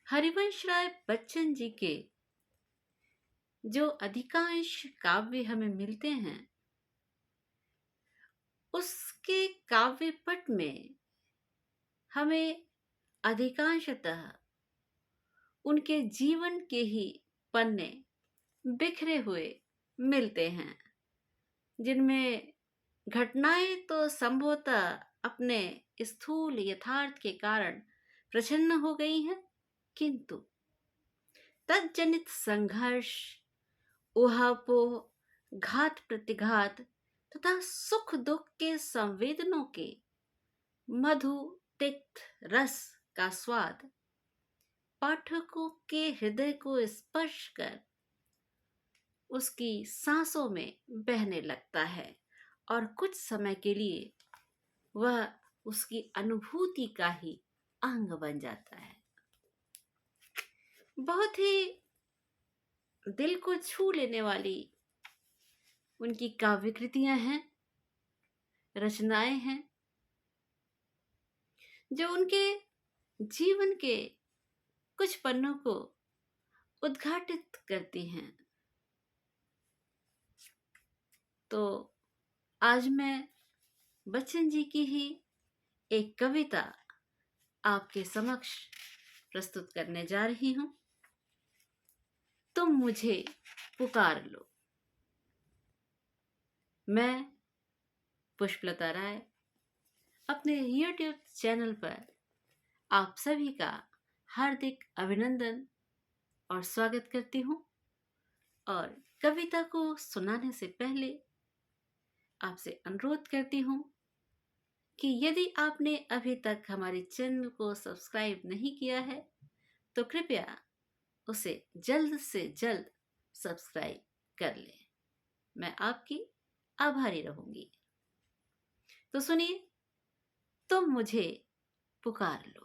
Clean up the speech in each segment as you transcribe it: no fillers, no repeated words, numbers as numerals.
हरिवंश राय बच्चन जी के जो अधिकांश काव्य हमें मिलते हैं, उसके काव्य पट में हमें अधिकांशतः उनके जीवन के ही पन्ने बिखरे हुए मिलते हैं, जिनमें घटनाएं तो संभवतः अपने स्थूल यथार्थ के कारण प्रछन्न हो गई हैं, किंतु तज्जनित संघर्ष, ऊहापोह, घात प्रतिघात तथा सुख दुख के संवेदनों के मधु तिक्त रस का स्वाद पाठकों के हृदय को स्पर्श कर उसकी सांसों में बहने लगता है और कुछ समय के लिए वह उसकी अनुभूति का ही अंग बन जाता है। बहुत ही दिल को छू लेने वाली उनकी काव्य कृतियां हैं, रचनाएं हैं, जो उनके जीवन के कुछ पन्नों को उद्घाटित करती हैं। तो आज मैं बच्चन जी की ही एक कविता आपके समक्ष प्रस्तुत करने जा रही हूं। तुम मुझे पुकार लो। मैं पुष्पलता राय अपने YouTube चैनल पर आप सभी का हार्दिक अभिनंदन और स्वागत करती हूं, और कविता को सुनाने से पहले आपसे अनुरोध करती हूं कि यदि आपने अभी तक हमारे चैनल को सब्सक्राइब नहीं किया है तो कृपया उसे जल्द से जल्द सब्सक्राइब कर लें। मैं आपकी आभारी रहूंगी। तो सुनिए, तुम मुझे पुकार लो।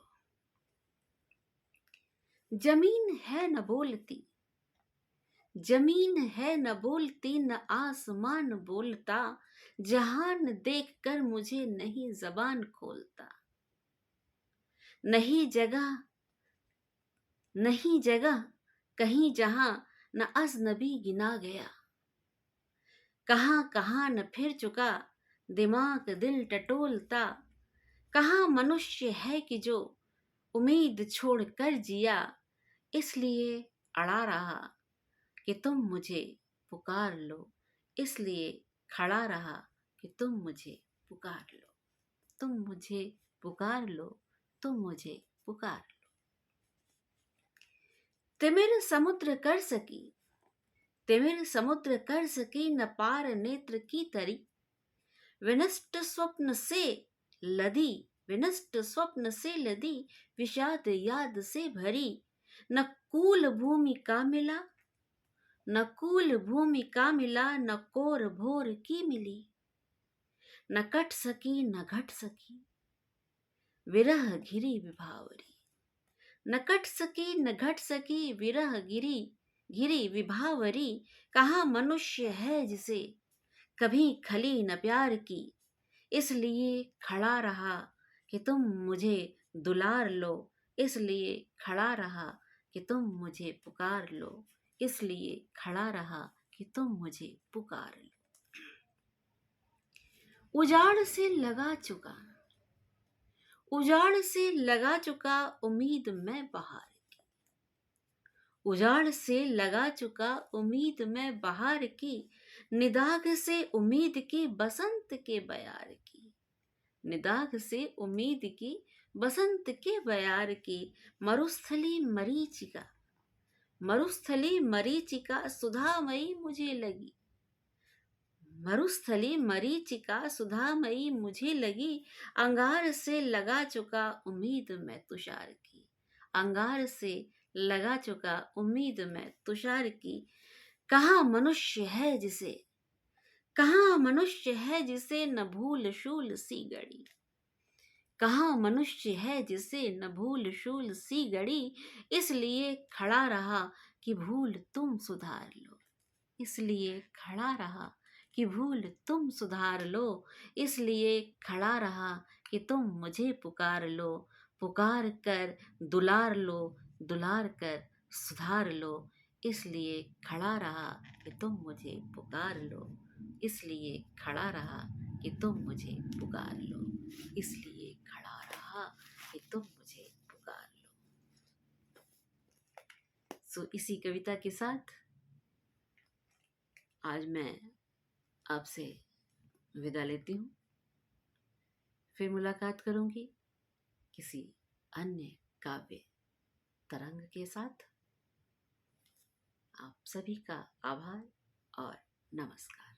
जमीन है न बोलती, जमीन है न बोलती, न आसमान बोलता, जहान देख कर मुझे नहीं जबान खोलता। नहीं जगह कहीं जहां न अजनबी गिना गया। कहां कहां न फिर चुका दिमाग दिल टटोलता। कहां मनुष्य है कि जो उम्मीद छोड़ कर जिया, इसलिए अड़ा रहा कि तुम मुझे पुकार लो, इसलिए खड़ा रहा कि तुम मुझे पुकार लो। तुम मुझे पुकार लो, तुम मुझे पुकार लो। तिमिर समुद्र कर सकी, तिमिर समुद्र कर सकी, न पार नेत्र की तरी। विनष्ट स्वप्न से लदी, विनष्ट स्वप्न से लदी, विषाद याद से भरी। न कूल भूमि का मिला, न कूल भूमि का मिला, न कोर भोर की मिली। न कट सकी न घट सकी, विरह घिरी विभावरी। न कट सकी न घट सकी, विरह गिरी घिरी विभावरी। कहाँ मनुष्य है जिसे कभी खली न प्यार की, इसलिए खड़ा रहा कि तुम मुझे दुलार लो, इसलिए खड़ा रहा कि तुम मुझे पुकार लो, इसलिए खड़ा रहा कि तुम मुझे पुकार लो। उजाड़ से लगा चुका, उजाड़ से लगा चुका, उम्मीद में बहार की। उजाड़ से लगा चुका, उम्मीद में बहार की। निदाग से उम्मीद की, बसंत के बयार की। निदाग से उम्मीद की, बसंत के बयार की। मरुस्थली मरीचिका, मरुस्थली मरीचिका, सुधामयी मुझे लगी। मरुस्थली मरीचिका, सुधामयी मुझे लगी। अंगार से लगा चुका, उम्मीद में तुषार की। अंगार से लगा चुका, उम्मीद में तुषार की। कहाँ मनुष्य है जिसे, कहाँ मनुष्य है जिसे न भूल शूल सी गड़ी। कहाँ मनुष्य है जिसे न भूल शूल सी गड़ी। इसलिए खड़ा रहा कि भूल तुम सुधार लो, इसलिए खड़ा रहा कि भूल तुम सुधार लो। इसलिए खड़ा रहा कि तुम मुझे पुकार लो। पुकार कर दुलार लो, दुलार कर सुधार लो, इसलिए खड़ा रहा कि तुम मुझे पुकार लो, इसलिए खड़ा रहा कि तुम मुझे पुकार लो, इसलिए खड़ा रहा कि तुम मुझे पुकार लो। सो इसी कविता के साथ आज मैं आपसे विदा लेती हूँ। फिर मुलाकात करूंगी किसी अन्य काव्य तरंग के साथ। आप सभी का आभार और नमस्कार।